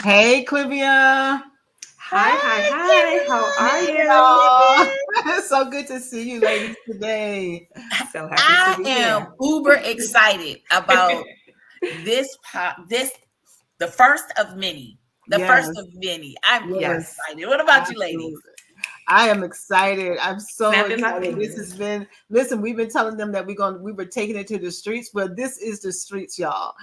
Hey, Clivia. Hi. How are Hey, you? y'all. It's so good to see you ladies today. So happy to I be am here. uber excited about this the first of many. The first Yes, of many. I'm uber yes, Yes. excited. What about you ladies? absolutely. I am excited. I'm so Snapping my excited. This fingers. has been, listen, we've been telling them that we were taking it to the streets, but this is the streets, y'all.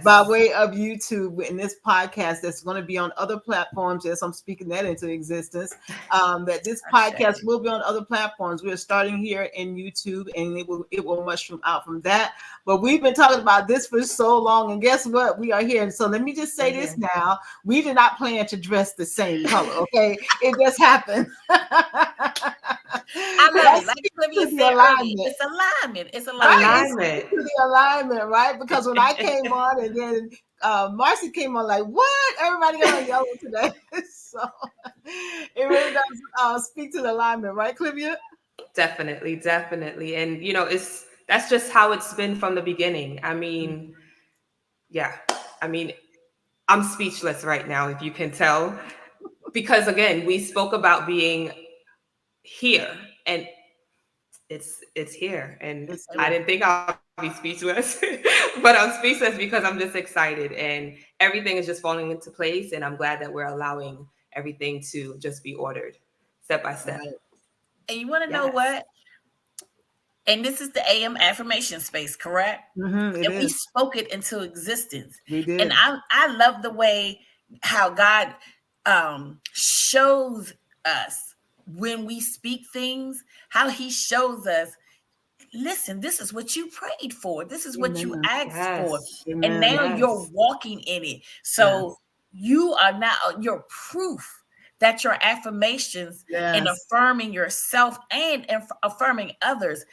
By Yes. way of YouTube in this podcast that's going to be on other platforms. Yes, I'm speaking that into existence. That this I podcast say. will be on other platforms. We are starting here in YouTube, and it will mushroom out from that. But we've been talking about this for so long, and guess what? We are here. And so let me just say We're this here. now: we did not plan to dress the same color. Okay, it just happened. I love Let's it. Like speak Olivia to the said earlier, alignment. it's alignment. It's Right, alignment. it's Alignment. speaking to the alignment, right? Because when I came on and then Marcy came on, like, what? Everybody got on yellow today. So it really does speak to the alignment, right, Clivia? Definitely. And it's that's just how it's been from the beginning. Yeah. I mean, I'm speechless right now, if you can tell. Because again, we spoke about being here and it's here. And It's I here. didn't think I'll be speechless, but I'm speechless because I'm just excited and everything is just falling into place. And I'm glad that we're allowing everything to just be ordered step by step. Right. And you want to know Yes. what? And this is the AM affirmation space, correct? It And we is. spoke it into existence. We And did. I love the way how God shows us when we speak things, how he shows us, listen, this is what you prayed for. This is what you Amen. asked for. Yes. And Amen. now you're Yes. walking in it. So Yes. you are now your proof that your affirmations and Yes. affirming yourself and affirming others,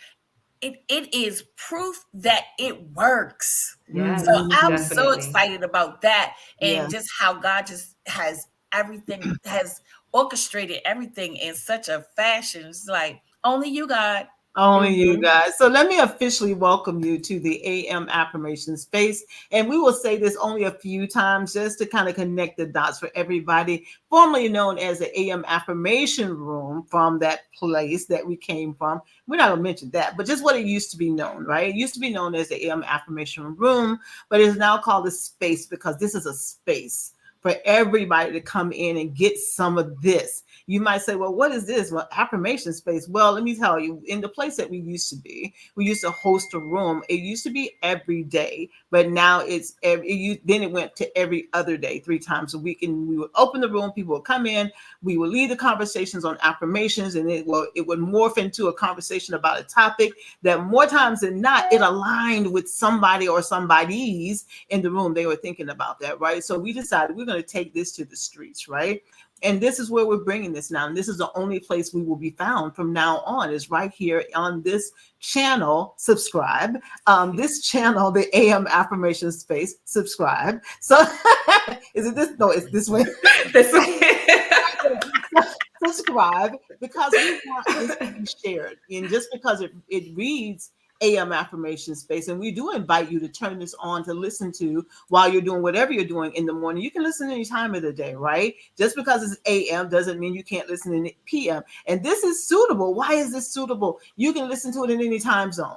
it is proof that it works. So Yes. I'm Hmm. so Definitely. excited about that and Yes. just how God just has everything, has orchestrated everything in such a fashion. It's like only you, God. Only you Hmm. guys. So let me officially welcome you to the AM Affirmation Space. And we will say this only a few times just to kind of connect the dots for everybody, formerly known as the AM Affirmation Room from that place that we came from. We're not going to mention that, but just what it used to be known, right? It used to be known as the AM Affirmation Room, but it's now called a space because this is a space for everybody to come in and get some of this. You might say, well, what is this? Well, affirmation space. Well, let me tell you, in the place that we used to be, we used to host a room. It used to be every day, but now then it went to every other day, 3 times a week. And we would open the room, people would come in, we would lead the conversations on affirmations, and it would morph into a conversation about a topic that more times than not, it aligned with somebody or somebody's in the room. They were thinking about that, right? So we decided we're going to take this to the streets, right? And this is where we're bringing this now. And this is the only place we will be found from now on is right here on this channel. Subscribe. This channel, the AM Affirmation Space. Subscribe. So is it this? No, it's this way. This way. Subscribe because we want this to be shared. And just because it reads AM Affirmation Space, and we do invite you to turn this on to listen to while you're doing whatever you're doing in the morning. You can listen any time of the day, right? Just because it's AM doesn't mean you can't listen in PM. And this is suitable. Why is this suitable? You can listen to it in any time zone.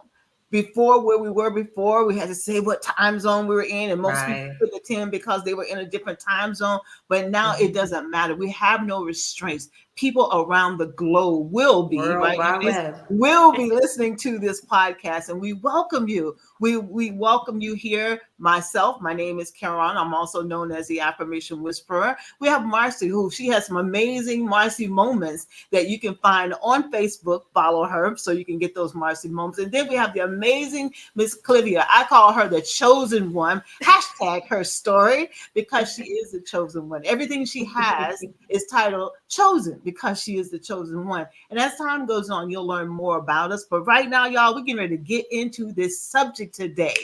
Before, where we were before, we had to say what time zone we were in, and most people Right. couldn't attend because they were in a different time zone. But now it Mhm. doesn't matter. We have no restraints. People around the globe will be, World right? Wide Web. Will be listening to this podcast, and we welcome you. We welcome you here. Myself, my name is Karen. I'm also known as the Affirmation Whisperer. We have Marcy, who she has some amazing Marcy moments that you can find on Facebook. Follow her so you can get those Marcy moments. And then we have the amazing Miss Clivia. I call her the chosen one. Hashtag her story because she is the chosen one. Everything she has is titled Chosen because she is the chosen one. And as time goes on, you'll learn more about us. But right now, y'all, we're getting ready to get into this subject today.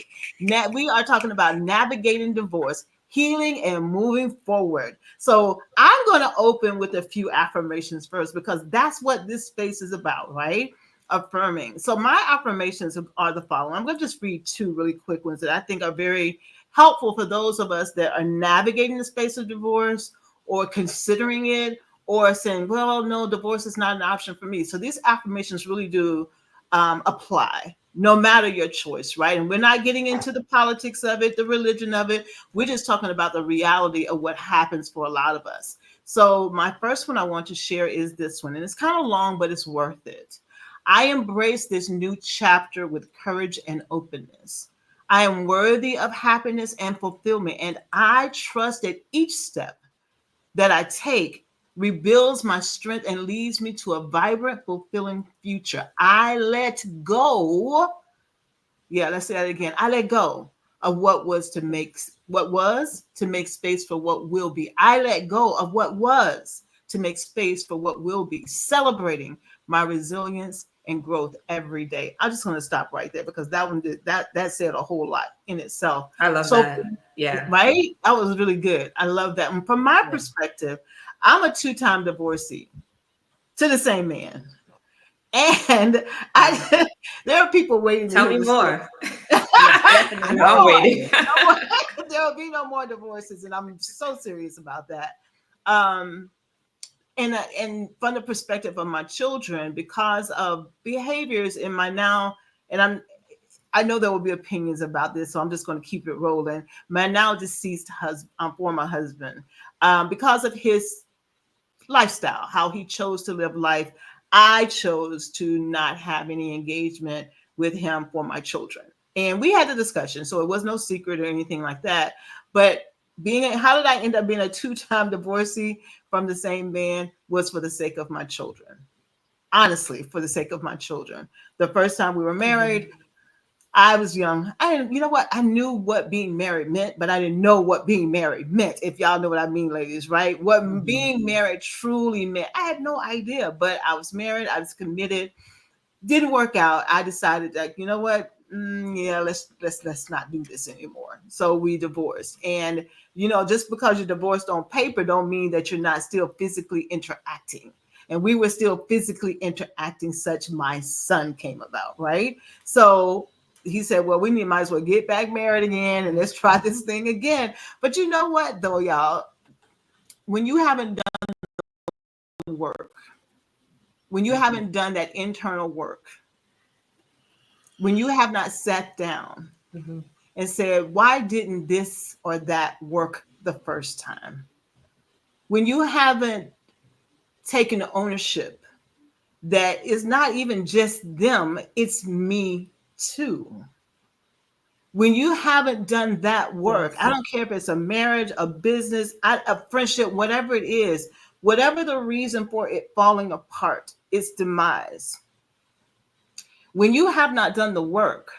Now, we are talking about navigating divorce, healing, and moving forward. So I'm going to open with a few affirmations first because that's what this space is about, right? Affirming. So my affirmations are the following. I'm going to just read 2 really quick ones that I think are very helpful for those of us that are navigating the space of divorce or considering it or saying, well, no, divorce is not an option for me. So these affirmations really do apply no matter your choice, right? And we're not getting into the politics of it, the religion of it. We're just talking about the reality of what happens for a lot of us. So my first one I want to share is this one, and it's kind of long, but it's worth it. I embrace this new chapter with courage and openness. I am worthy of happiness and fulfillment, and I trust that each step that I take rebuilds my strength and leads me to a vibrant, fulfilling future. I let go. Yeah, let's say that again. I let go of what was to make space for what will be. I let go of what was to make space for what will be, celebrating my resilience and growth every day. I'm just going to stop right there because that one did that said a whole lot in itself. I love So that. Yeah. right, that was really good. I love that. And from my Yeah. perspective, I'm a two-time divorcee to the same man. And Wow. I there are people waiting to Tell hear me the story. more. Yes, I definitely. know I'm No, waiting. no, there will be no more divorces, and I'm so serious about that. Um, and from the perspective of my children, because of behaviors in my now, and I know there will be opinions about this, so I'm just going to keep it rolling. My now deceased husband, former husband, because of his lifestyle, how he chose to live life, I chose to not have any engagement with him for my children. And we had the discussion, so it was no secret or anything like that. But how did I end up being a two-time divorcee from the same man was for the sake of my children. Honestly, for the sake of my children. The first time we were married, Mhm. I was young. You know what? I knew what being married meant, but I didn't know what being married meant. If y'all know what I mean, ladies, right? What Mhm. being married truly meant, I had no idea. But I was married. I was committed. Didn't work out. I decided that you know what? Yeah, let's not do this anymore. So we divorced. And just because you're divorced on paper, don't mean that you're not still physically interacting. And we were still physically interacting, such my son came about, right? So he said, well, might as well get back married again and let's try this thing again. But you know what, though, y'all, when you haven't done work, when you haven't done that internal work, when you have not sat down Mhm. and said, why didn't this or that work the first time? When you haven't taken ownership that is not even just them, it's me too. When you haven't done that work, I Yes. don't care if it's a marriage, a business, a friendship, whatever it is, whatever the reason for it falling apart, its demise. When you have not done the work,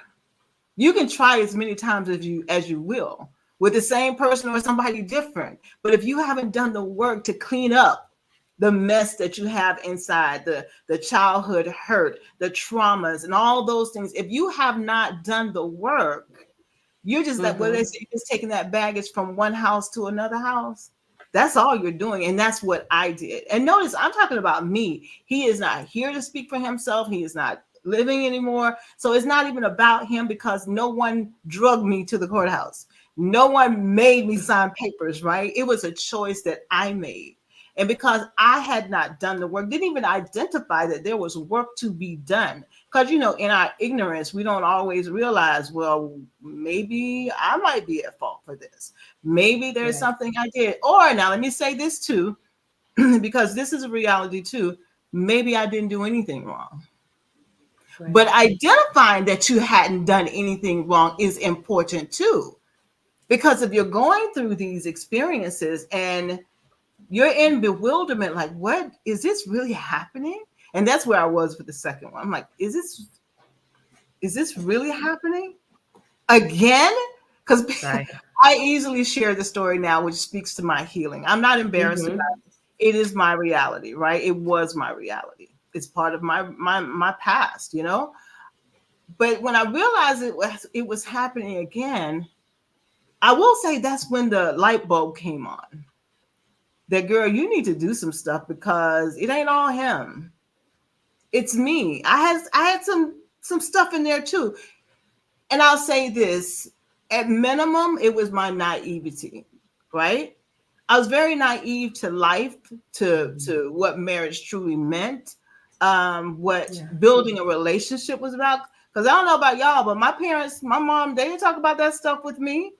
you can try as many times as you will with the same person or somebody different. But if you haven't done the work to clean up the mess that you have inside, the childhood hurt, the traumas, and all those things, if you have not done the work, you're just like, well, they Mhm. say you're just taking that baggage from one house to another house. That's all you're doing. And that's what I did. And notice, I'm talking about me. He is not here to speak for himself. He is not living anymore. So it's not even about him because no one drugged me to the courthouse. No one made me sign papers, right? It was a choice that I made. And because I had not done the work, didn't even identify that there was work to be done. Because, in our ignorance, we don't always realize, well, maybe I might be at fault for this. Maybe there's Right. something I did. Or now let me say this too, because this is a reality too. Maybe I didn't do anything wrong. Right. But identifying that you hadn't done anything wrong is important too. Because if you're going through these experiences and you're in bewilderment, like, what is this really happening? And that's where I was with the second one. I'm like, is this really happening again? Because Right. I easily share the story now, which speaks to my healing. I'm not embarrassed about Mhm. it. It is my reality, right? It was my reality. It's part of my past. But when I realized it was happening again, I will say that's when the light bulb came on. That girl, you need to do some stuff because it ain't all him. It's me. I had some stuff in there too. And I'll say this, at minimum, it was my naivety, right? I was very naive to life, to what marriage truly meant, what Yeah. building a relationship was about. Because I don't know about y'all, but my parents, my mom, they didn't talk about that stuff with me.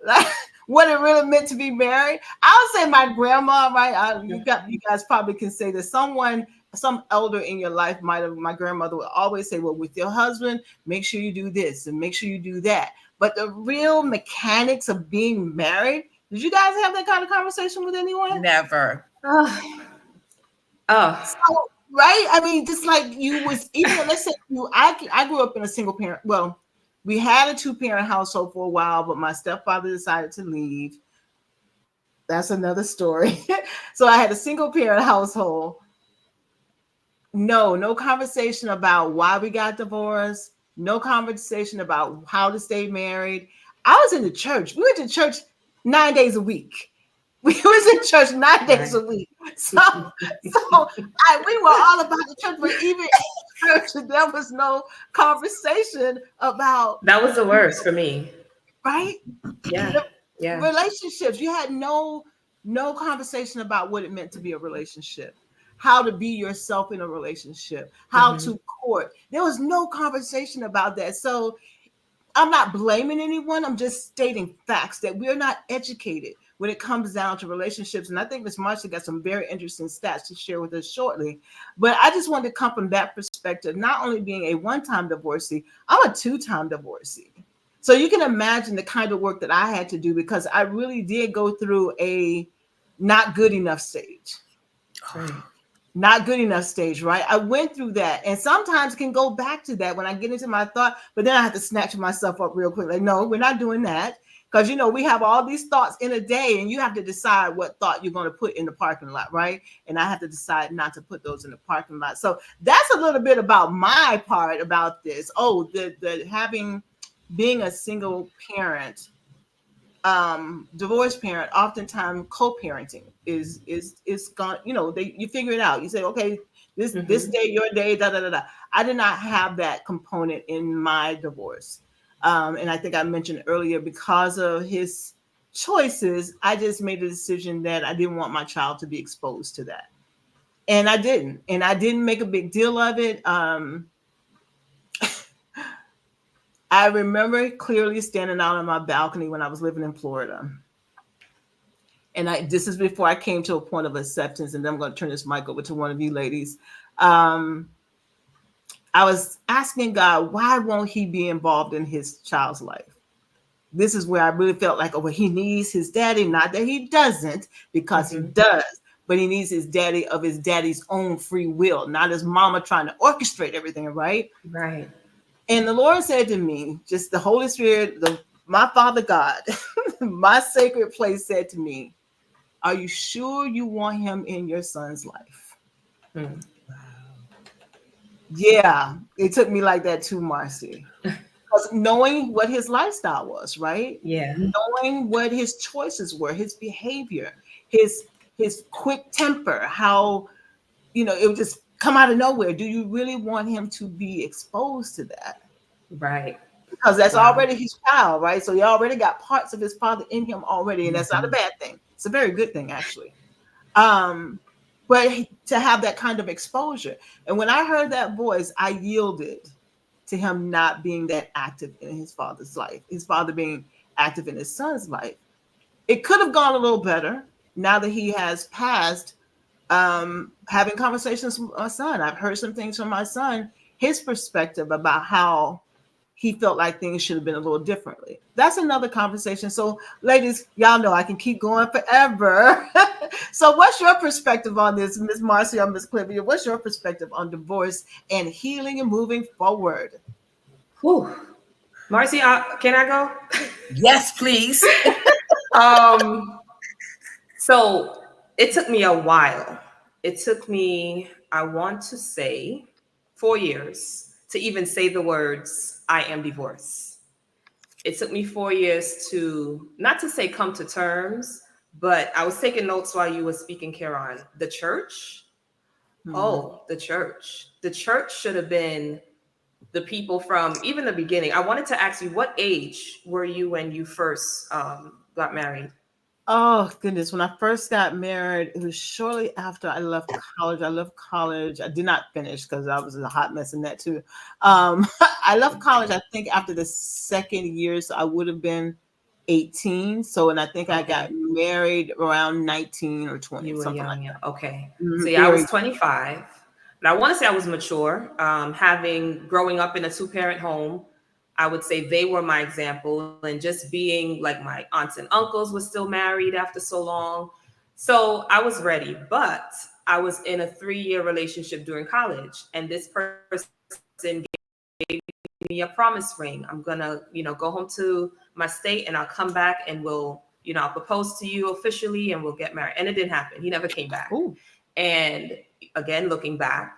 Like what it really meant to be married. I would say my grandma, right? You guys probably can say that someone, some elder in your life might have. My grandmother would always say, "Well, with your husband, make sure you do this and make sure you do that." But the real mechanics of being married, did you guys have that kind of conversation with anyone? Never. Oh, oh, So, right? I mean, just like you was even let's say you, I grew up in a single parent. Well, we had a two-parent household for a while, but my stepfather decided to leave. That's another story. So I had a single parent household. No conversation about why we got divorced. No conversation about how to stay married. I was in the church. We went to church 9 days a week. We was in church 9 days right. a week. We were all about the church, but even in church, there was no conversation about, That was the worst for me. right? Yeah. The Yeah. relationships. You had no conversation about what it meant to be a relationship, how to be yourself in a relationship, how Hmm. to court. There was no conversation about that. So I'm not blaming anyone. I'm just stating facts that we're not educated when it comes down to relationships. And I think Miss Marcia got some very interesting stats to share with us shortly. But I just wanted to come from that perspective, not only being a one-time divorcee, I'm a two-time divorcee. So you can imagine the kind of work that I had to do because I really did go through a not good enough stage. Right. Not good enough stage, right? I went through that and sometimes can go back to that when I get into my thought, but then I have to snatch myself up real quick. Like, no, we're not doing that. Because we have all these thoughts in a day, and you have to decide what thought you're going to put in the parking lot, right? And I have to decide not to put those in the parking lot. So that's a little bit about my part about this. Oh, the having being a single parent, divorced parent, oftentimes co-parenting is gone. You figure it out. You say, okay, this Hmm. day, your day, da da da da. I did not have that component in my divorce. And I think I mentioned earlier, because of his choices, I just made a decision that I didn't want my child to be exposed to that. And I didn't make a big deal of it. I remember clearly standing out on my balcony when I was living in Florida. And this is before I came to a point of acceptance. And then I'm going to turn this mic over to one of you ladies. Um, I was asking God, why won't He be involved in his child's life? This is where I really felt like, oh, well, he needs his daddy. Not that he doesn't, because he Hmm. does, but he needs his daddy of his daddy's own free will, not his mama trying to orchestrate everything, right? Right. And the Lord said to me, just the Holy Spirit, my Father God, my sacred place said to me, are you sure you want him in your son's life? Mm. Yeah, it took me like that too, Marcy. Because knowing what his lifestyle was, right? Yeah. Knowing what his choices were, his behavior, his his quick temper, how it would just come out of nowhere. Do you really want him to be exposed to that? Right. Because that's Wow. already his child, right? So he already got parts of his father in him already, and that's not a Mhm. bad thing. It's a very good thing, actually. Um, but to have that kind of exposure. And when I heard that voice, I yielded to him not being that active in his father's life, his father being active in his son's life. It could have gone a little better now that he has passed. Having conversations with my son, I've heard some things from my son, his perspective about how he felt like things should have been a little differently. That's another conversation. So, ladies, y'all know I can keep going forever. So, what's your perspective on this, Miss Marcy or Miss Clivia? What's your perspective on divorce and healing and moving forward? Whew. Marcy, can I go? Yes, please. um, so it took me a while. It took me, I want to say, 4 years to even say the words, I am divorced. It took me 4 years to, not to say come to terms, but I was taking notes while you were speaking, Karen. The church, Hmm. oh, the church. The church should have been the people from even the beginning. I wanted to ask you, what age were you when you first got married? Oh goodness, when I first got married, it was shortly after I left college. I left college. I did not finish because I was a hot mess in that too. Um, I left college, I think, after the second year, so I would have been 18. So, and I think I got Okay. married around 19 or 20, You were something like young, yeah. Okay. that. So yeah, I was Very. 25. But I want to say I was mature. Having growing up in a two-parent home, I would say they were my example. And just being like my aunts and uncles were still married after so long. So I was ready. But I was in a 3-year relationship during college. And this person gave me a promise ring. I'm gonna, go home to my state and I'll come back and I'll propose to you officially and we'll get married. And it didn't happen. He never came back. Oh. And again, looking back,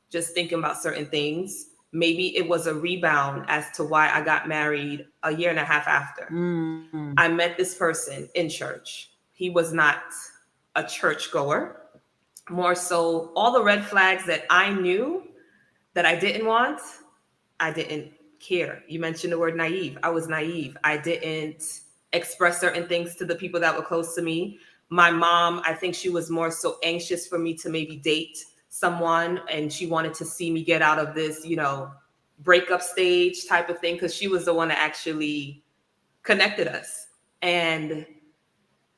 just thinking about certain things, maybe it was a rebound as to why I got married a year and a half after. Mm. I met this person in church. He was not a church goer, more so all the red flags that I knew that I didn't want, I didn't care. You mentioned the word naive. I was naive. I didn't express certain things to the people that were close to me. My mom, I think she was more so anxious for me to maybe date someone and she wanted to see me get out of this, breakup stage type of thing because she was the one that actually connected us. And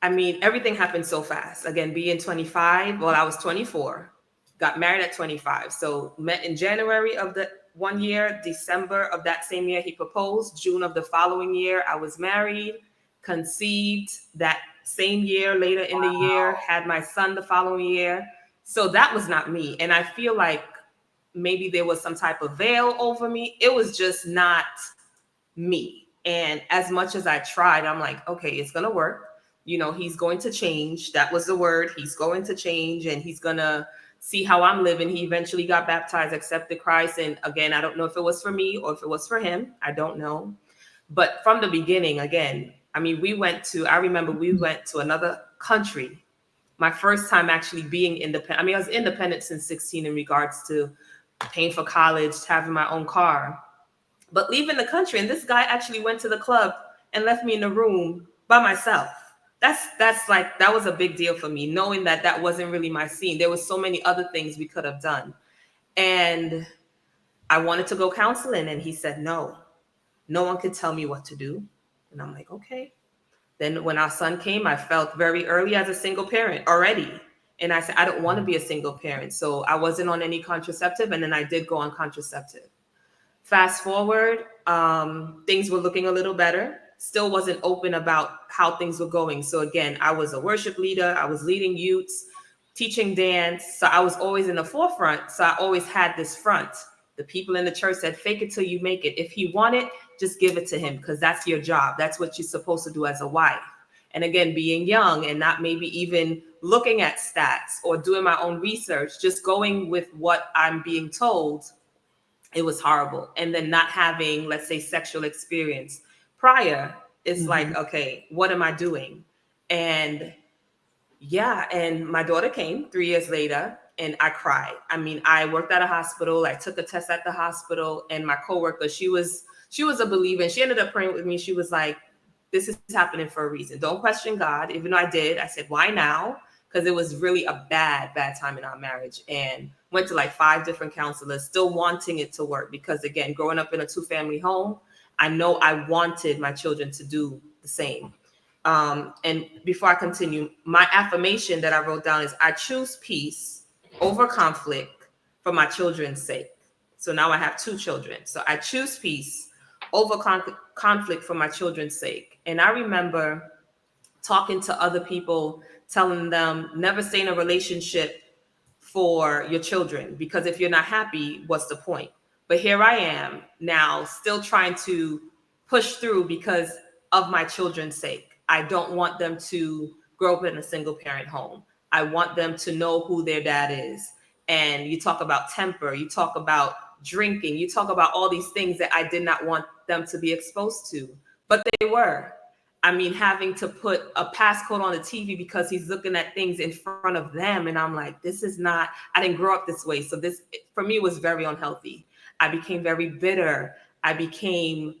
I mean, everything happened so fast. Again, being 25, well, I was 24, got married at 25. So met in January of the one year, December of that same year, he proposed. June of the following year, I was married, conceived that same year, later in the year, had my son the following year. So that was not me. And I feel like maybe there was some type of veil over me. It was just not me. And as much as I tried, I'm like, okay, it's going to work. He's going to change. That was the word. He's going to change and he's going to see how I'm living. He eventually got baptized, accepted Christ. And again, I don't know if it was for me or if it was for him. I don't know. But from the beginning, again, I mean, I remember we went to another country. My first time actually being independent. I mean, I was independent since 16 in regards to paying for college, having my own car, but leaving the country. And this guy actually went to the club and left me in the room by myself. That's like, that was a big deal for me, knowing that that wasn't really my scene. There was so many other things we could have done. And I wanted to go counseling and he said no, no one could tell me what to do. And I'm like, okay. Then when our son came, I felt very early as a single parent already. And I said, I don't want to be a single parent. So I wasn't on any contraceptive. And then I did go on contraceptive. Fast forward, things were looking a little better. Still wasn't open about how things were going. So again, I was a worship leader. I was leading youths, teaching dance. So I was always in the forefront. So I always had this front. The people in the church said, fake it till you make it. If he want it, just give it to him because that's your job. That's what you're supposed to do as a wife. And again, being young and not maybe even looking at stats or doing my own research, just going with what I'm being told, it was horrible. And then not having, let's say, sexual experience prior, it's like, okay, what am I doing? And yeah, and my daughter came 3 years later and I cried. I mean, I worked at a hospital. I took a test at the hospital and my coworker, she was a believer and she ended up praying with me. She was like, this is happening for a reason. Don't question God. Even though I did, I said, why now? Because it was really a bad time in our marriage, and went to like 5 different counselors, still wanting it to work. Because again, growing up in a 2-family home, I know I wanted my children to do the same. And before I continue, my affirmation that I wrote down is I choose peace over conflict for my children's sake. So now I have 2 children. So I choose peace over conflict for my children's sake. And I remember talking to other people, telling them never stay in a relationship for your children, because if you're not happy, what's the point? But here I am now still trying to push through because of my children's sake. I don't want them to grow up in a single parent home. I want them to know who their dad is. And you talk about temper, you talk about drinking, you talk about all these things that I did not want them to be exposed to, but they were. I mean, having to put a passcode on the TV because he's looking at things in front of them. And I'm like, this is not, I didn't grow up this way. So this, for me, was very unhealthy. I became very bitter. I became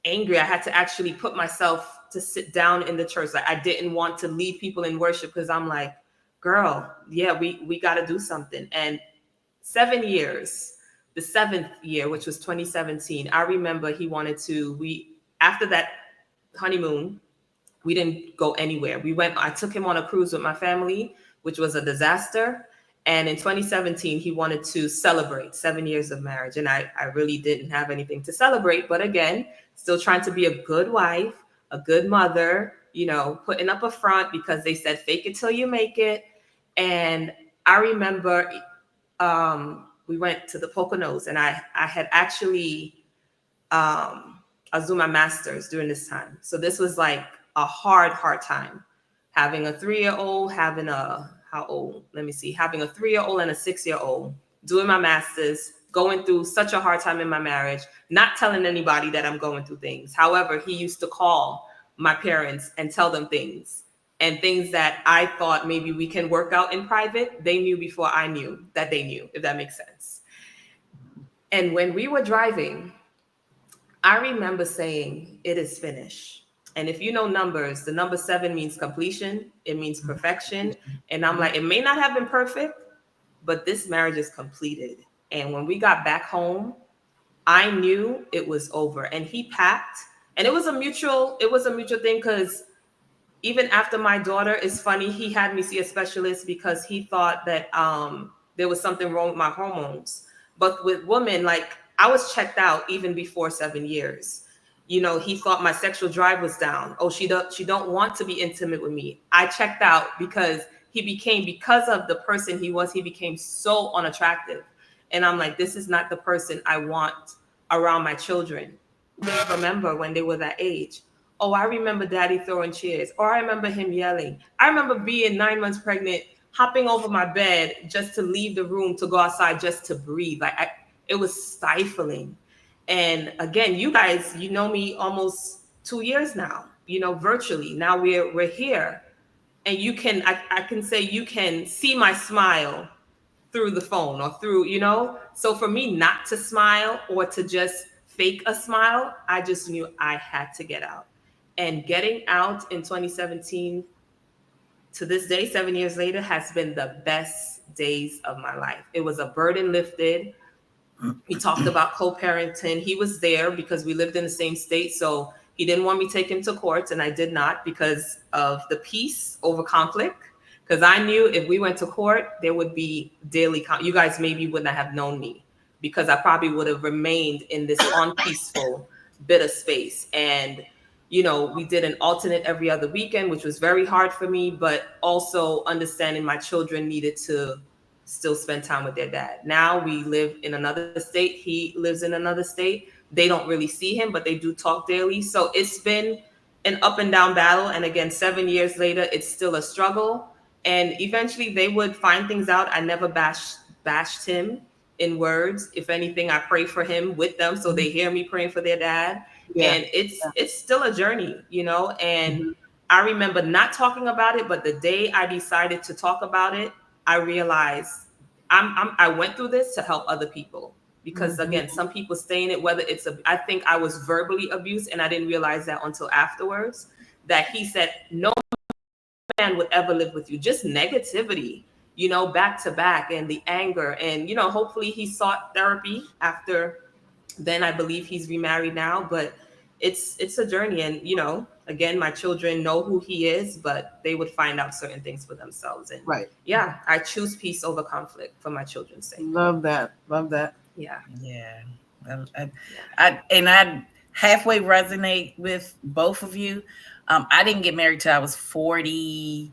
angry. I had to actually put myself to sit down in the church. Like I didn't want to lead people in worship because I'm like, girl, yeah, we got to do something. And 7 years, the seventh year, which was 2017, I remember he wanted to, after that honeymoon, we didn't go anywhere. I took him on a cruise with my family, which was a disaster. And in 2017, he wanted to celebrate 7 years of marriage. And I really didn't have anything to celebrate. But again, still trying to be a good wife, a good mother, putting up a front because they said, fake it till you make it. And I remember we went to the Poconos, and I had actually I was doing my master's during this time. So this was like a hard time. Having a 3-year-old, how old? Let me see, having a 3-year-old and a 6-year-old, doing my master's, going through such a hard time in my marriage, not telling anybody that I'm going through things. However, he used to call my parents and tell them things, and things that I thought maybe we can work out in private, they knew before I knew that they knew, if that makes sense. And when we were driving, I remember saying, it is finished. And if you know numbers, the number 7 means completion, it means perfection. And I'm like, it may not have been perfect, but this marriage is completed. And when we got back home, I knew it was over. And he packed, and it was a mutual thing, because even after my daughter, is funny, he had me see a specialist because he thought that there was something wrong with my hormones. But with women, like, I was checked out even before 7 years. He thought my sexual drive was down. Oh, she don't want to be intimate with me. I checked out because because of the person he became so unattractive. And I'm like, this is not the person I want around my children. They remember when they were that age. Oh, I remember daddy throwing chairs, or I remember him yelling. I remember being 9 months pregnant, hopping over my bed just to leave the room to go outside just to breathe. It was stifling. And again, you guys, you know me almost 2 years now, virtually. Now we're here. And I can say you can see my smile through the phone or through. So for me not to smile or to just fake a smile, I just knew I had to get out. And getting out in 2017 to this day, 7 years later, has been the best days of my life. It was a burden lifted. We talked about co-parenting. He was there because we lived in the same state. So he didn't want me to take him to court, and I did not, because of the peace over conflict. Because I knew if we went to court, there would be you guys maybe wouldn't have known me, because I probably would have remained in this unpeaceful bit of space. And we did an alternate every other weekend, which was very hard for me, but also understanding my children needed to still spend time with their dad. Now we live in another state. He lives in another state. They don't really see him, but they do talk daily. So it's been an up and down battle. And again, 7 years later, it's still a struggle. And eventually they would find things out. I never bashed him in words. If anything, I pray for him with them so they hear me praying for their dad. Yeah. And it's still a journey, and Mm-hmm. I remember not talking about it, but the day I decided to talk about it, I realized I went through this to help other people, because again, some people stay in it, whether I think I was verbally abused, and I didn't realize that until afterwards, that he said, no man would ever live with you, just negativity, back to back, and the anger. And, hopefully he sought therapy after then. I believe he's remarried now, but it's a journey. And, again, my children know who he is, but they would find out certain things for themselves. And Right. yeah, I choose peace over conflict for my children's sake. Love that. Love that. Yeah. Yeah. I halfway resonate with both of you. I didn't get married till I was 40,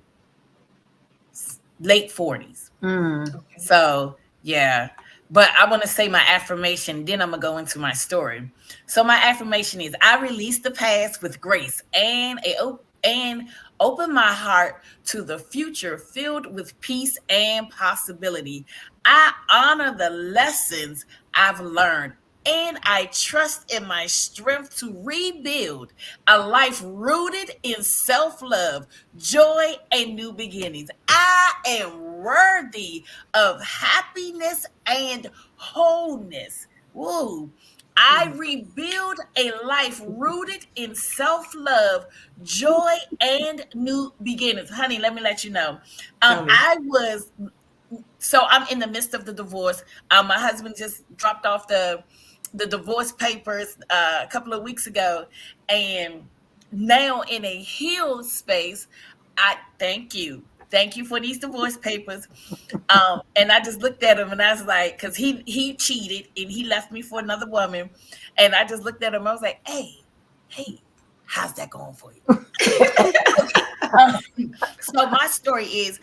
late 40s. Mm. Okay. So, yeah. But I want to say my affirmation, then I'm going to go into my story. So my affirmation is, I release the past with grace and open my heart to the future filled with peace and possibility. I honor the lessons I've learned, and I trust in my strength to rebuild a life rooted in self-love, joy, and new beginnings. I am worthy of happiness and wholeness. Woo. I rebuild a life rooted in self love, joy, and new beginnings. Honey, let me let you know. Tell me. I was, so I'm in the midst of the divorce. My husband just dropped off the divorce papers a couple of weeks ago, and now in a healed space, I thank you for these divorce papers. And I just looked at him and I was like, because he cheated and he left me for another woman, and I just looked at him. I was like, hey, how's that going for you? Okay. So my story is,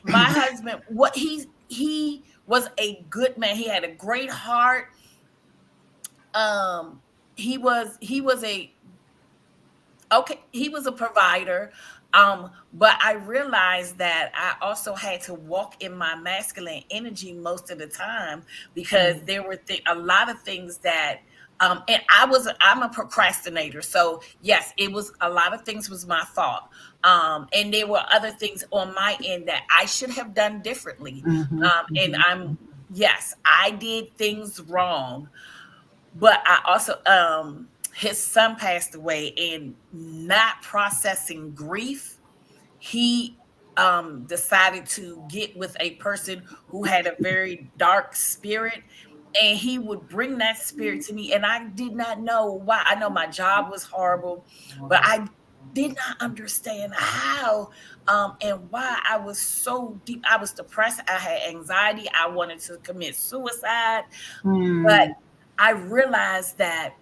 my husband, what he was a good man. He had a great heart. Um, he was a okay, he was a provider. But I realized that I also had to walk in my masculine energy most of the time, because Mm. there were a lot of things that and I'm a procrastinator. So yes, it was a lot of things was my fault. And there were other things on my end that I should have done differently. Mhm, And mhm, yes, I did things wrong, but I also his son passed away, and not processing grief, he decided to get with a person who had a very dark spirit, and he would bring that spirit to me, and I did not know why. I know my job was horrible, but I did not understand how and why. I was so deep. I was depressed, I had anxiety, I wanted to commit suicide. But mm, I realized that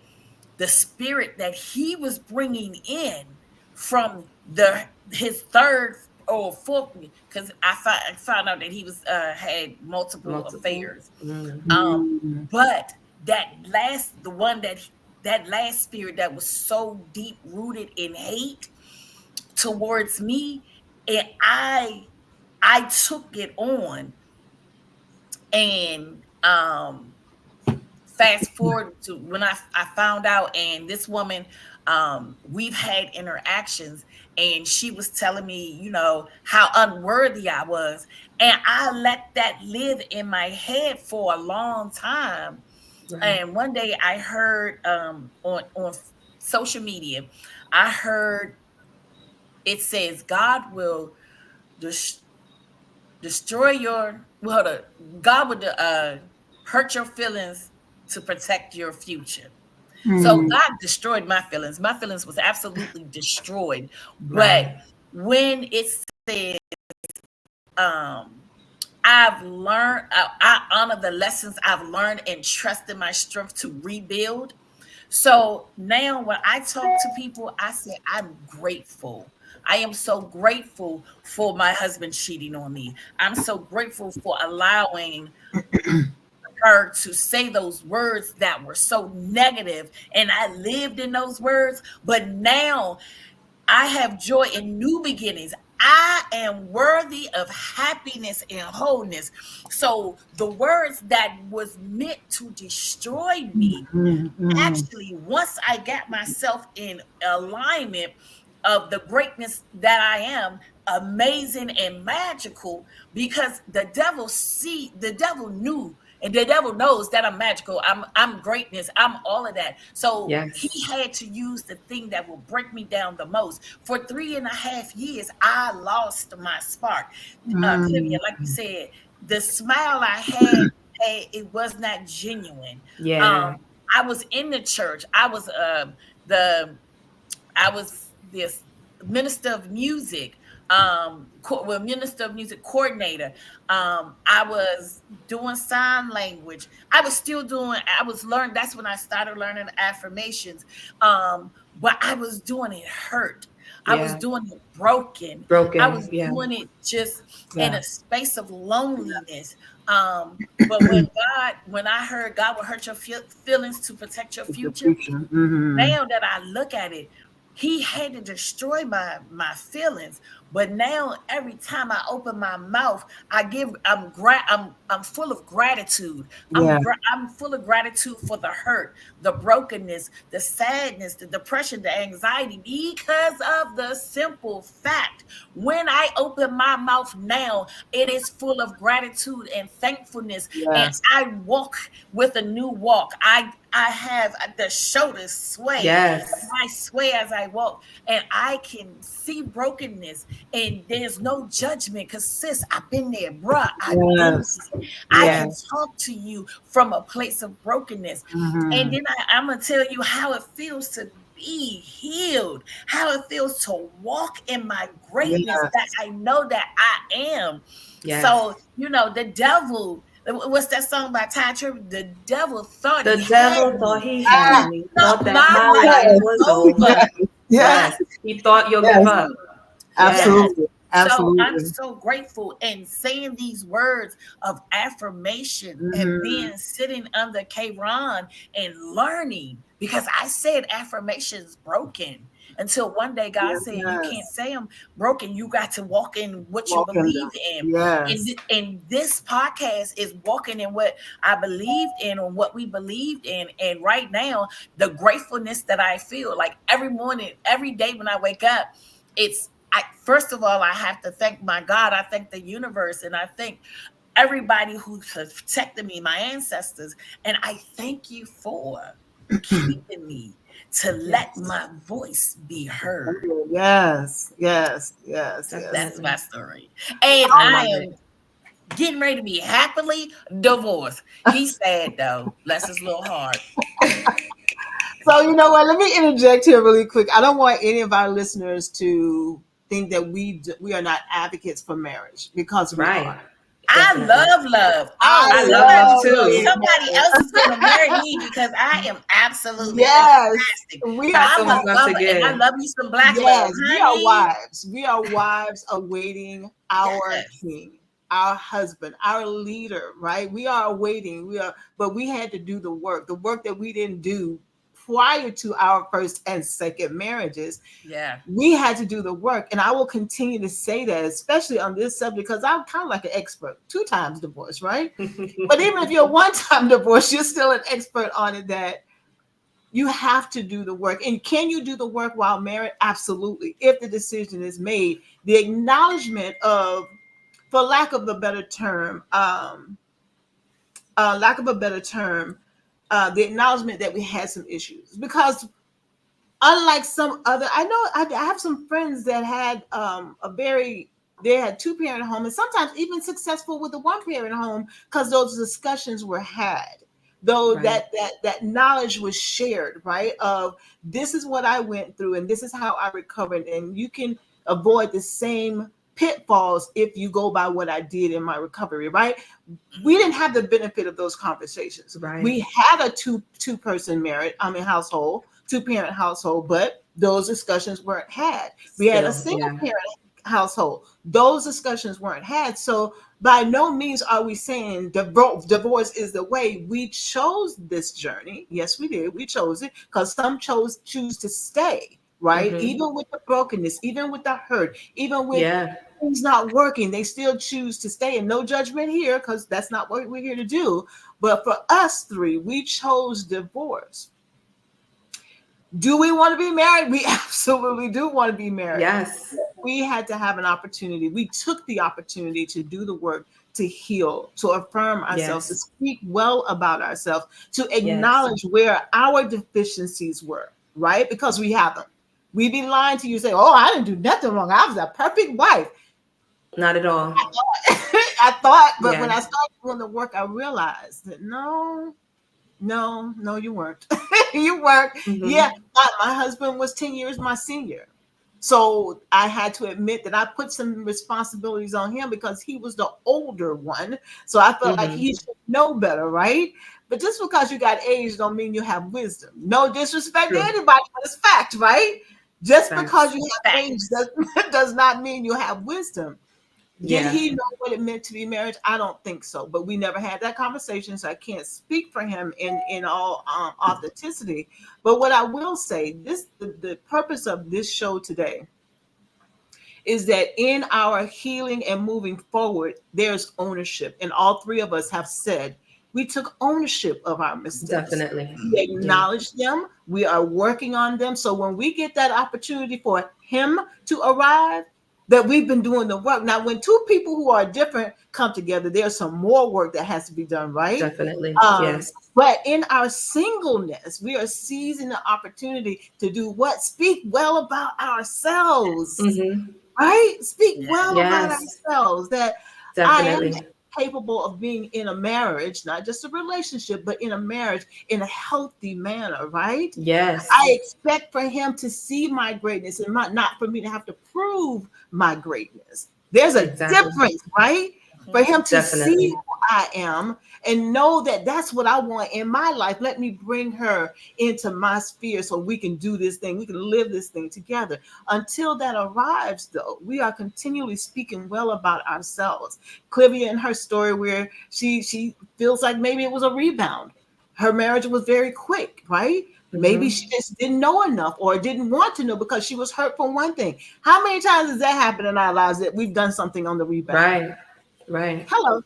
the spirit that he was bringing in from the his third or fourth, because I found out that he was had multiple Multiple. affairs. Mm. Um, mm, but the one that last spirit that was so deep rooted in hate towards me, and I took it on, and fast forward to when I found out, and this woman, we've had interactions, and she was telling me, how unworthy I was, and I let that live in my head for a long time. Right. And one day I heard on social media, I heard it says God will des- destroy your well the, God would hurt your feelings to protect your future. So mm, God destroyed my feelings. My feelings was absolutely destroyed. But Right. when it said, um, I've learned, I honor the lessons I've learned and trust in my strength to rebuild. So now when I talk to people, I say, I'm grateful. I am so grateful for my husband cheating on me. I'm so grateful for allowing her to say those words that were so negative, and I lived in those words. But now I have joy in new beginnings. I am worthy of happiness and wholeness. So the words that was meant to destroy me, mhm, mhm, actually, once I got myself in alignment of the greatness that I am, amazing and magical, because the devil knew, and the devil knows that I'm magical, I'm greatness, I'm all of that. So he Yes. had to use the thing that will break me down the most. For 3.5 years, I lost my spark. Clivia, mm, like you said, the smile I had, it was not genuine. Um, Yeah. I was in the church. The I was this minister of music, minister of music coordinator. I was doing sign language. I was learning. That's when I started learning affirmations. But I was doing it hurt. I was Yeah. doing it broken. I Broken. was Yeah. doing it just in Yeah. a space of loneliness. But when I heard God will hurt your feelings to protect your it's the future, future. Mhm, now that I look at it, he had to destroy my feelings. But now every time I open my mouth, I'm full of gratitude. Yeah. I'm full of gratitude for the hurt, the brokenness, the sadness, the depression, the anxiety, because of the simple fact when I open my mouth now, it is full of gratitude and thankfulness, and Yes. I walk with a new walk. I have the shoulders sway. Yes. I sway as I walk, and I can see brokenness, and there's no judgment. Cause sis, I've been there, bruh. I've been Yes. there. I Yes. can talk to you from a place of brokenness, and Hmm. then I'm gonna tell you how it feels to be healed, how it feels to walk in my greatness that Yes. I know that I am. So, Yes. the devil, what's that song by Ty Tribbett? The devil thought The he had devil thought me. he He had Ah, me, thought thought that my my life life yes. was was over. over. Yes. Yes. Yes. He thought you'll give Yes. up. Mm. Yes. Yes. Absolutely. So I'm Absolutely. so grateful and saying these words of affirmation and Hmm. being sitting under Kron and learning, because I said affirmations broken until one day God said, you can't Yes. say them broken. You got to walk in what you Walk in believe them. in. And, Yes. and this podcast is walking in what I believed in or what we believed in. And right now, the gratefulness that I feel like every morning, every day when I wake up, first of all, I have to thank my God. I thank the universe, and I thank everybody who protected me, my ancestors, and I thank you for keeping me to let Yes. my voice be heard. Yes. Yes. Yes. Yes. That's Definitely. my story, and I I love it. am getting ready to be happily divorced. He's sad though. Bless his little heart. So you know what? Let me interject here really quick. I don't want any of our listeners to think that we are not advocates for marriage, because we Right. are. I Definitely. love love. I Oh, I love love love too. being somebody married. else is gonna marry me because I am absolutely Yes, fantastic. we Have are. I'm so much a love to lover and I give. love you some black love, Yes, we are honey. wives. We are wives awaiting our Yes. king, our husband, our leader, right? We are awaiting. But we had to do the work that we didn't do prior to our first and second marriages. Yeah. We had to do the work. And I will continue to say that, especially on this subject, because I'm kind of like an expert, 2 times divorced, right? But even if you're 1 time divorced, you're still an expert on it, that you have to do the work. And can you do the work while married? Absolutely. If the decision is made, the acknowledgement of, for lack of a better term, lack of a better term, the acknowledgement that we had some issues. Because unlike some other, I know I have some friends that had they had 2 parent home, and sometimes even successful with the 1 parent home, because those discussions were had, though Right. that knowledge was shared, right? Of, this is what I went through and this is how I recovered, and you can avoid the same pitfalls if you go by what I did in my recovery, right? We didn't have the benefit of those conversations. Right. We had a two-person marriage, I mean household, 2 parent household, but those discussions weren't had. We had a Still. single Yeah. parent household. Those discussions weren't had. So by no means are we saying divorce is the way. We chose this journey. Yes, we did. We chose it because some choose to stay, right? Mm-hmm. Even with the brokenness, even with the hurt, even with Yeah. things not working, they still choose to stay. And no judgment here, because that's not what we're here to do. But for us three, we chose divorce. Do we want to be married? We absolutely do want to be married. Yes. We had to have an opportunity. We took the opportunity to do the work, to heal, to affirm ourselves, to Yes. speak well about ourselves, to Yes. acknowledge where our deficiencies were, right? Because we have them. We'd be lying to you, say, "Oh, I didn't do nothing wrong. I was a perfect wife." Not at all. I thought, but when I Yeah. started doing the work, I realized that no, no, no, you weren't. You weren't. Yeah, Mm-hmm. my husband was 10 years my senior. So I had to admit that I put some responsibilities on him because he was the older one. So I felt like Mm-hmm. he should know better, right? But just because you got age don't mean you have wisdom. No disrespect to True. anybody, but it's fact, right? Just because Facts. you have age Facts. does not mean you have wisdom. Did Yeah. he know what it meant to be married? I don't think so. But we never had that conversation, so I can't speak for him in all authenticity. But what I will say, the purpose of this show today is that in our healing and moving forward, there's ownership. And all three of us have said we took ownership of our mistakes. Definitely. We Yeah. acknowledge them. We are working on them. So when we get that opportunity for him to arrive, that we've been doing the work. Now, when two people who are different come together, there's some more work that has to be done, right? Definitely. Yes. But in our singleness, we are seizing the opportunity to do what? Speak well about ourselves, Mm-hmm. right? Speak Yeah. well about Yes. ourselves, that I am Definitely. capable of being in a marriage, not just a relationship, but in a marriage in a healthy manner, right? I Yes. expect for him to see my greatness and not for me to have to prove my greatness. There's a Exactly. difference, right? For him to see Definitely. who I am and know that that's what I want in my life. Let me bring her into my sphere so we can do this thing. We can live this thing together. Until that arrives, though, we are continually speaking well about ourselves. Clivia in her story where she feels like maybe it was a rebound. Her marriage was very quick, right? Maybe Mm-hmm. she just didn't know enough or didn't want to know because she was hurt from one thing. How many times does that happen in our lives that we've done something on the rebound? Right. Right. Hello.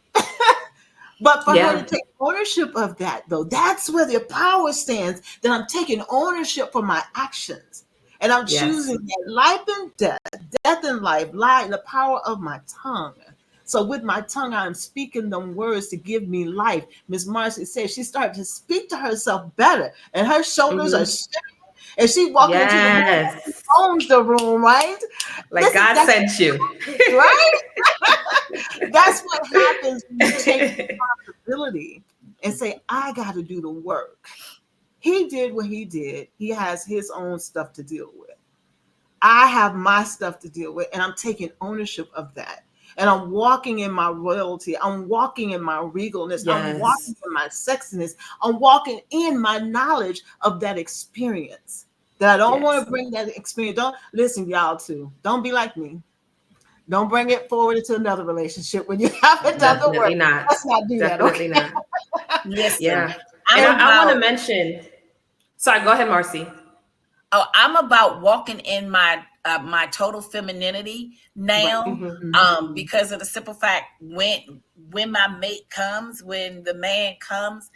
But for her to Yeah. take ownership of that, though, that's where the power stands. That I'm taking ownership for my actions. And I'm Yes. choosing that life and death, death and life lie in the power of my tongue. So with my tongue, I'm speaking them words to give me life. Miss Marcy said she started to speak to herself better, and her shoulders are Mm-hmm. shifting, and she walking into the room, she Yes. owns the room, right? Like God That's sent you. right. That's what happens when you take responsibility and say, I got to do the work. He did what he did. He has his own stuff to deal with. I have my stuff to deal with, and I'm taking ownership of that. And I'm walking in my royalty. I'm walking in my regalness. I'm walking Yes. in my sexiness. I'm walking in my knowledge of that experience. That I don't want Yes. to bring that experience. Don't listen, y'all, too. Don't be like me. Don't bring it forward into another relationship when you haven't done the work. Definitely not. Let's not do that, Definitely okay? not. Listen, Yeah. I'm And I want to about mention, sorry, go ahead, Marcy. I'm about walking in my total femininity Right. now, Mm-hmm. because of the simple fact when my mate comes, when the man comes,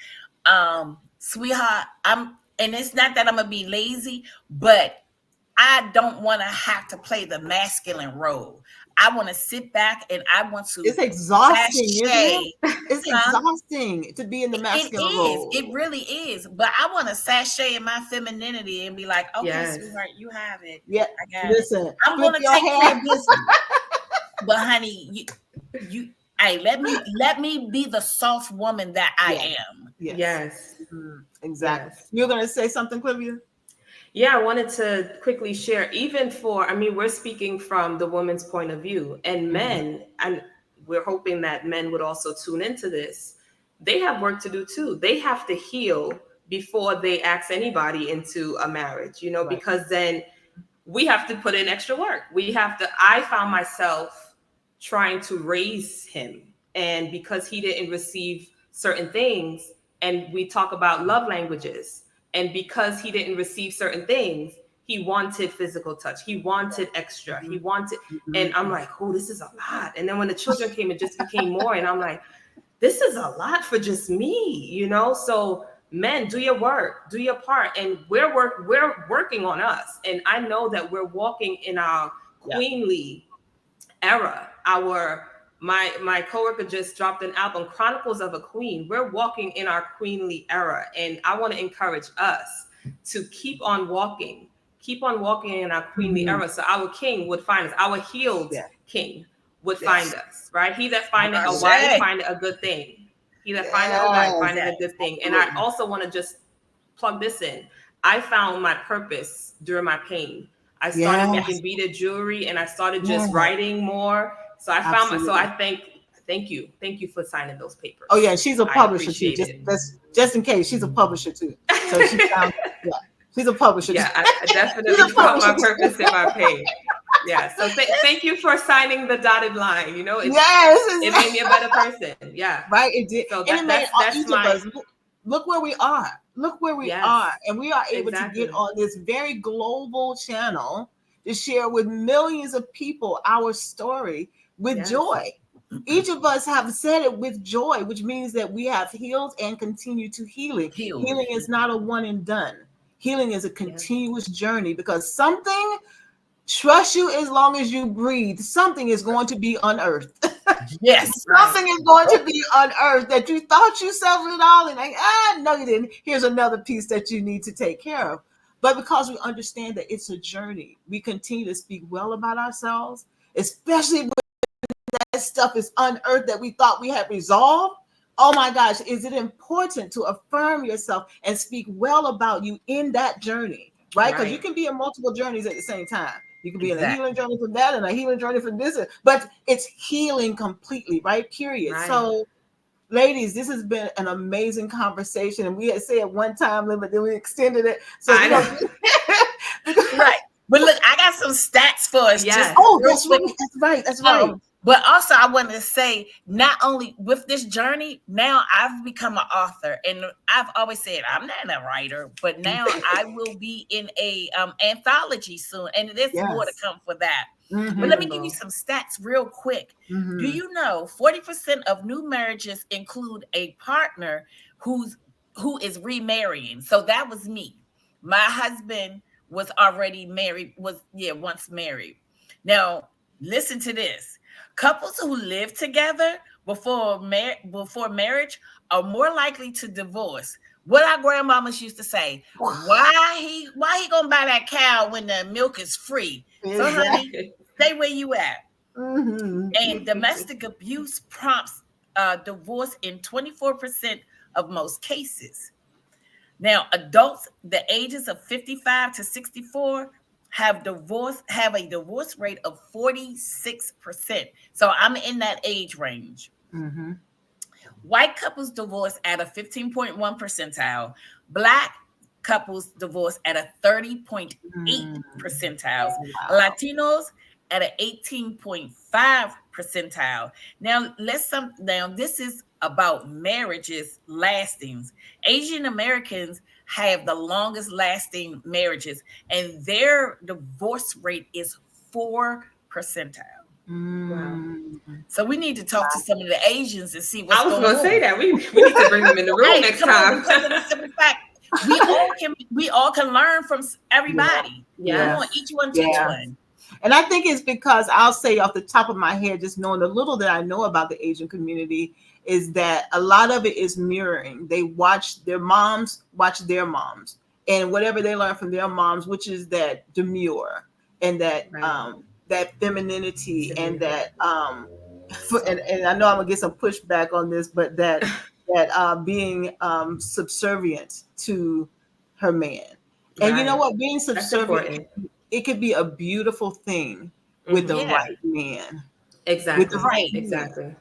sweetheart, and it's not that I'm gonna be lazy, but I don't want to have to play the masculine role. I want to sit back and I want to It's exhausting, isn't it? sashay, It's huh? exhausting to be in the It masculine is. It role. really is. But I want to sashay in my femininity and be like, okay, Yes. sweetheart, you have it. Yeah. I got it. Listen, I'm flip gonna your take care hair. of business. But honey, you hey, let me be the soft woman that I Yes. am. Yes. Yes. Exactly. Yes. You're gonna say something, Clivia? Yeah, I wanted to quickly share, even for, I mean, we're speaking from the woman's point of view, and Mhm. men, and we're hoping that men would also tune into this. They have work to do too. They have to heal before they ask anybody into a marriage, Right. because then we have to put in extra work. I found myself trying to raise him. And because he didn't receive certain things, and we talk about love languages, and because he didn't receive certain things, he wanted physical touch. He wanted extra. He Mhm. wanted, and I'm Mhm. like, oh, this is a lot. And then when the children came, it just became more. And I'm like, this is a lot for just me. So men, do your work, do your part, and we're working on us. And I know that we're walking in our Yeah. queenly era. My coworker just dropped an album, Chronicles of a Queen. We're walking in our queenly era, and I want to encourage us to keep on walking in our queenly Mhm. era, so our king would find us, our healed Yeah. king would find Yes. us, right? He that findeth a wife Ashe. findeth a good thing. He that findeth a wife Yes. findeth a Yes. good thing. And I Absolutely. also want to just plug this in. I found my purpose during my pain. I started Yes. making beaded jewelry, and I started just Yes. writing more. So I Absolutely. thank you for signing those Oh papers. yeah, she's a I publisher too. appreciate Just it. just in case, she's a publisher too. So she found, yeah, she's a publisher. Yeah, I She's definitely a found publisher my too. purpose in my pain. Yeah. So thank you for signing the dotted line. It Yes, made me a better person. Yeah. right. It did, So and it made that's each of my us look where we are. Look where we yes, are, and we are able to get exactly. on this very global channel to share with millions of people our story with Yes. joy. Each of us have said it with joy, which means that we have healed and continue to healing. Healed. Healing is not a one and done. Healing is a Yes. continuous journey because something, trust you, as long as you breathe, something is going to be unearthed. Yes. Right. Something is going to be unearthed that you thought you settled it all and like, no, you didn't. Here's another piece that you need to take care of. But because we understand that it's a journey, we continue to speak well about ourselves, especially when that stuff is unearthed that we thought we had resolved. Oh my gosh, is it important to affirm yourself and speak well about you in that journey, right? Because you Right. can be in multiple journeys at the same time. You can be in a healing Exactly. journey from that and a healing journey from this, but it's healing completely, right? Period. Right. So, ladies, this has been an amazing conversation, and we had said one time limit, then we extended it. So I we're gonna know. because, Right. But look, I got some stats for us just Yes. oh, real that's quick. right, that's right, that's right. But also, I wanted to say, not only with this journey, now I've become an author, and I've always said I'm not a writer, but now I will be in a anthology soon, and there's more to Yes. come for that. But let Mm-hmm. me give you Beautiful. some stats real quick. Do Mm-hmm. you know 40% of new marriages include a partner who is remarrying? So that was me. My husband was already married, was once married. Now, listen to this. Couples who live together before marriage are more likely to divorce. What our grandmamas used to say, why he gonna buy that cow when the milk is free? So honey, Exactly. stay where you at. Mm-hmm. And domestic abuse prompts divorce in 24% of most cases. Now, adults the ages of 55 to 64 have a divorce rate of 46%. So I'm in that age range. Mm-hmm. White couples divorce at a 15.1 percentile. Black couples divorce at a 30.8 Mm. percentiles. Wow. Latinos at an 18.5 percentile. Now this is about marriages lastings. Asian Americans have the longest lasting marriages, and their divorce rate is 4 percentile. Wow. Mm. So we need to talk to some of the Asians and see what's I was going gonna say on. that we need to bring them in the room Hey, next come on, time. because of the simple fact we all can learn from Yeah. everybody. Come Yeah. on, Yes. each one teach Yeah. one. And I think it's because I'll say off the top of my head, just knowing the little that I know about the Asian community, is that a lot of it is mirroring. They watch their moms, watch their moms, and whatever they learn from their moms, which is that demure and Right. that femininity and Submissive. that and I know I'm gonna get some pushback on this, but that being subservient to her man. And you know Right. what? Being That's subservient, important. it could be a beautiful thing with the Hmm. Yeah, right man, with the Exactly. right right. man, Exactly.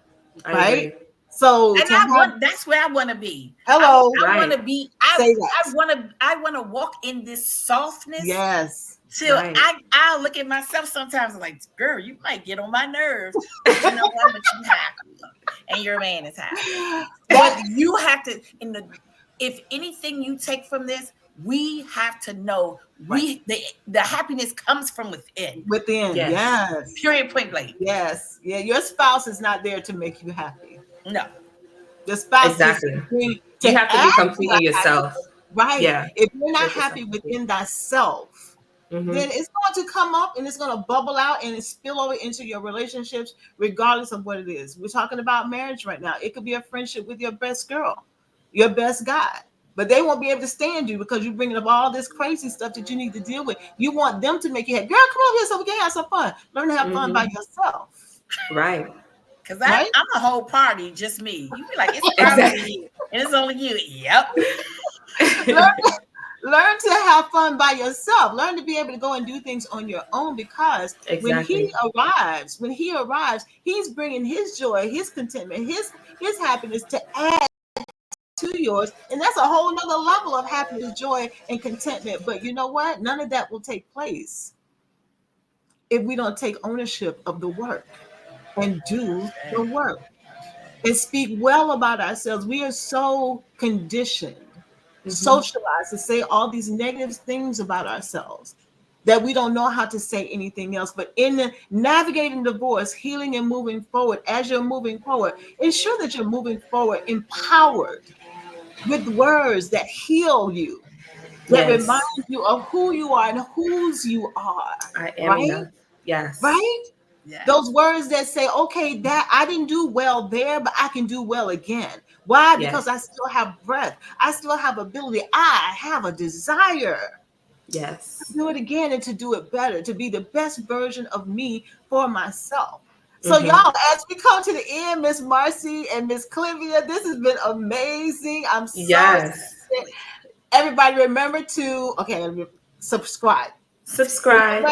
I right? agree. So And to have that's where I want to be. hello, I want Right. to be say that. I want to walk in this softness Yes. till Right. I'll look at myself sometimes like, girl, you might get on my nerves, but you know what? But you happy, and your man is happy. But That you have to if anything you take from this, we have to know right the happiness comes from within. within. Yes. Yes. Period, point blank. Yes. Yeah. Your spouse is not there to make you happy. No. The spouse is Exactly. to You have to add be to the completely yourself. happiness. Right. Yeah. If you're not Make yourself happy complete. within thyself, Hmm. then it's going to come up and it's going to bubble out and spill over into your relationships, regardless of what it is. We're talking about marriage right now. It could be a friendship with your best girl, your best guy, but they won't be able to stand you because you're bringing up all this crazy stuff that you need to deal with. You want them to make you happy. Girl, come over here so we can have some fun. Learn to have fun by Hmm. yourself, Right. Because right? I'm a whole party, just me. You be like, it's probably Exactly. me. And it's only you. Yep. Learn, learn to have fun by yourself. Learn to be able to go and do things on your own because Exactly. when he arrives, he's bringing his joy, his contentment, his happiness to add to yours. And that's a whole nother level of happiness, joy, and contentment. But you know what? None of that will take place if we don't take ownership of the work and do the work and speak well about ourselves. We are so conditioned, Hmm. socialized to say all these negative things about ourselves. that we don't know how to say anything else. But in the navigating divorce, healing and moving forward, as you're moving forward, ensure that you're moving forward empowered with words that heal you, that remind Yes. you of who you are and whose you are, I am right? enough. Yes. Right? Yeah. Those words that say, okay, that I didn't do well there, but I can do well again. Why? Because Yes. I still have breath. I still have ability. I have a desire Yes. do it again and to do it better, to be the best version of me for myself. So, Mm-hmm. y'all, as we come to the end, Miss Marcy and Miss Clivia, this has been amazing. I'm so Yes. excited. Everybody, remember to subscribe. Subscribe.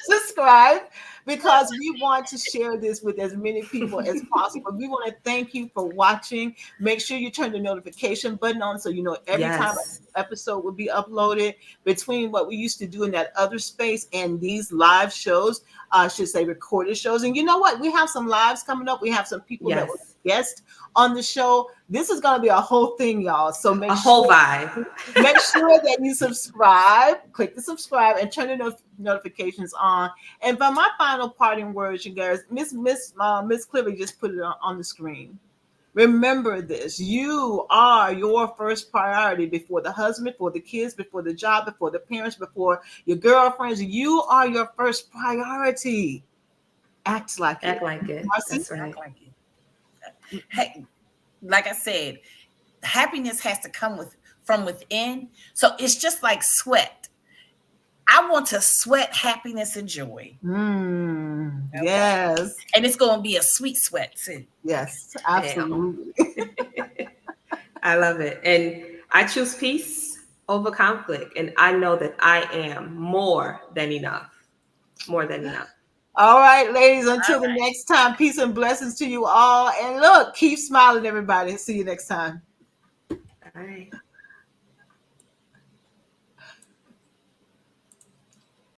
Subscribe because we want to share this with as many people as possible. We want to thank you for watching. Make sure you turn the notification button on so you know every time an Yes. episode will be uploaded. Between what we used to do in that other space and these live shows, I should say recorded shows. And you know what? We have some lives coming up. We have some people that will Yes. guest on the show. This is going to be a whole thing, y'all. So A whole vibe. make sure that you subscribe, click the subscribe, and turn the notifications on. And for my final parting words, you guys, Miss Cleary just put it on the screen. Remember this: you are your first priority before the husband, before the kids, before the job, before the parents, before your girlfriends. You are your first priority. Act like Act it, like it. Marcy. That's right. Like it. Hey, like I said, happiness has to come from within. So it's just like sweat. I want to sweat happiness and joy. Okay. Yes, And it's going to be a sweet sweat too. yes, Damn. absolutely. I love it. And I choose peace over conflict. And I know that I am more than enough. More than enough. All right, ladies, until All the right. next time, peace and blessings to you all. And look, keep smiling, everybody. See you next time. All right.